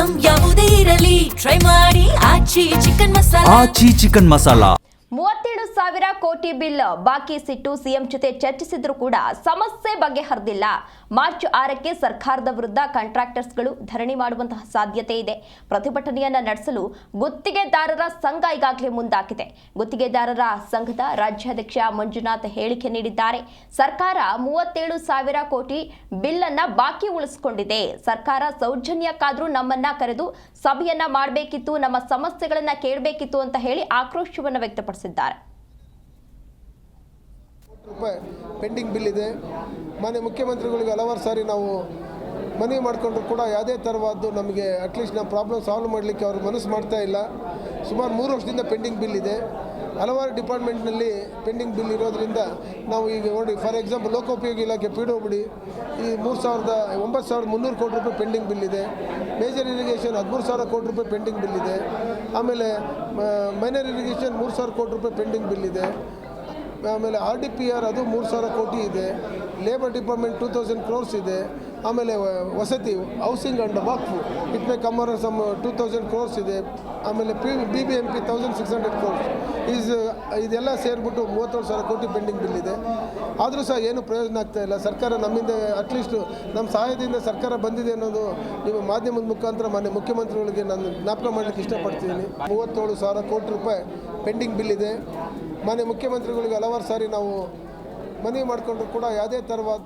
Item ಯಾವುದೇ ಇರಲಿ try ಮಾಡಿ ಆಚಿ ಚಿಕನ್ ಮಸಾಲಾ 37,000 ಕೋಟಿ ಬಿಲ್ ಬಾಕಿ ಸಿಟ್ಟು ಸಿಎಂ ಜೊತೆ ಚರ್ಚಿಸಿದ್ರು ಕೂಡ ಸಮಸ್ಯೆ ಬಗೆಹರಿದಿಲ್ಲ. ಮಾರ್ಚ್ 6ಕ್ಕೆ ಸರ್ಕಾರದ ವಿರುದ್ಧ ಕಾಂಟ್ರಾಕ್ಟರ್ಸ್ಗಳು ಧರಣಿ ಮಾಡುವಂತಹ ಸಾಧ್ಯತೆ ಇದೆ. ಪ್ರತಿಭಟನೆಯನ್ನ ನಡೆಸಲು ಗುತ್ತಿಗೆದಾರರ ಸಂಘ ಈಗಾಗಲೇ ಮುಂದಾಗಿದೆ. ಗುತ್ತಿಗೆದಾರರ ಸಂಘದ ರಾಜ್ಯಾಧ್ಯಕ್ಷ ಮಂಜುನಾಥ್ ಹೇಳಿಕೆ ನೀಡಿದ್ದಾರೆ. ಸರ್ಕಾರ 37,000 ಕೋಟಿ ಬಿಲ್ ಅನ್ನ ಬಾಕಿ ಉಳಿಸಿಕೊಂಡಿದೆ. ಸರ್ಕಾರ ಸೌಜನ್ಯಕ್ಕಾದ್ರೂ ನಮ್ಮನ್ನ ಕರೆದು ಸಭೆಯನ್ನ ಮಾಡಬೇಕಿತ್ತು, ನಮ್ಮ ಸಮಸ್ಯೆಗಳನ್ನ ಕೇಳಬೇಕಿತ್ತು ಅಂತ ಹೇಳಿ ಆಕ್ರೋಶವನ್ನು ವ್ಯಕ್ತಪಡಿಸಿದ್ದಾರೆ. ರೂಪಾಯಿ ಪೆಂಡಿಂಗ್ ಬಿಲ್ ಇದೆ. ಮಾನ್ಯ ಮುಖ್ಯಮಂತ್ರಿಗಳಿಗೆ ಹಲವಾರು ಸಾರಿ ನಾವು ಮನವಿ ಮಾಡಿಕೊಂಡ್ರು ಕೂಡ ಯಾವುದೇ ಥರವಾದ್ದು ನಮಗೆ ಅಟ್ಲೀಸ್ಟ್ ನಮ್ಮ ಪ್ರಾಬ್ಲಮ್ ಸಾಲ್ವ್ ಮಾಡಲಿಕ್ಕೆ ಅವರು ಮನಸ್ಸು ಮಾಡ್ತಾ ಇಲ್ಲ. ಸುಮಾರು 3 ವರ್ಷದಿಂದ ಪೆಂಡಿಂಗ್ ಬಿಲ್ ಇದೆ. ಹಲವಾರು ಡಿಪಾರ್ಟ್ಮೆಂಟ್ನಲ್ಲಿ ಪೆಂಡಿಂಗ್ ಬಿಲ್ ಇರೋದ್ರಿಂದ ನಾವು ಈಗ ನೋಡಿ, ಫಾರ್ ಎಕ್ಸಾಂಪಲ್ ಲೋಕೋಪಯೋಗಿ ಇಲಾಖೆ PWD ಈ 9,300 ಕೋಟಿ ರೂಪಾಯಿ ಪೆಂಡಿಂಗ್ ಬಿಲ್ ಇದೆ. ಮೇಜರ್ ಇರಿಗೇಷನ್ 13,000 ಕೋಟಿ ರೂಪಾಯಿ ಪೆಂಡಿಂಗ್ ಬಿಲ್ ಇದೆ. ಆಮೇಲೆ ಮೈನರ್ ಇರಿಗೇಷನ್ 3,000 ಕೋಟಿ ರೂಪಾಯಿ ಪೆಂಡಿಂಗ್ ಬಿಲ್ ಇದೆ. ಆಮೇಲೆ RDPR ಅದು 3,000 ಕೋಟಿ ಇದೆ. ಲೇಬರ್ ಡಿಪಾರ್ಟ್ಮೆಂಟ್ 2,000 crores ಇದೆ. ಆಮೇಲೆ ವಸತಿ housing and Waqf it may come around some 2,000 crores ಇದೆ. ಆಮೇಲೆ BBMP 1,600 crores ಇದೆಲ್ಲ ಸೇರಿಬಿಟ್ಟು 37,000 ಕೋಟಿ ಪೆಂಡಿಂಗ್ ಬಿಲ್ ಇದೆ. ಆದರೂ ಸಹ ಏನು ಪ್ರಯೋಜನ ಆಗ್ತಾ ಇಲ್ಲ. ಸರ್ಕಾರ ನಮ್ಮಿಂದ ಅಟ್ಲೀಸ್ಟ್ ನಮ್ಮ ಸಹಾಯದಿಂದ ಸರ್ಕಾರ ಬಂದಿದೆ ಅನ್ನೋದು ನಿಮ್ಮ ಮಾಧ್ಯಮದ ಮುಖಾಂತರ ಮಾನ್ಯ ಮುಖ್ಯಮಂತ್ರಿಗಳಿಗೆ ನಾನು ಜ್ಞಾಪಕ ಮಾಡಲಿಕ್ಕೆ ಇಷ್ಟಪಡ್ತೀನಿ. 37,000 ಕೋಟಿ ರೂಪಾಯಿ ಪೆಂಡಿಂಗ್ ಬಿಲ್ ಇದೆ. ಮಾನ್ಯ ಮುಖ್ಯಮಂತ್ರಿಗಳಿಗೆ ಹಲವಾರು ಸಾರಿ ನಾವು ಮನವಿ ಮಾಡಿಕೊಂಡ್ರು ಕೂಡ ಯಾವುದೇ ಥರವಾದ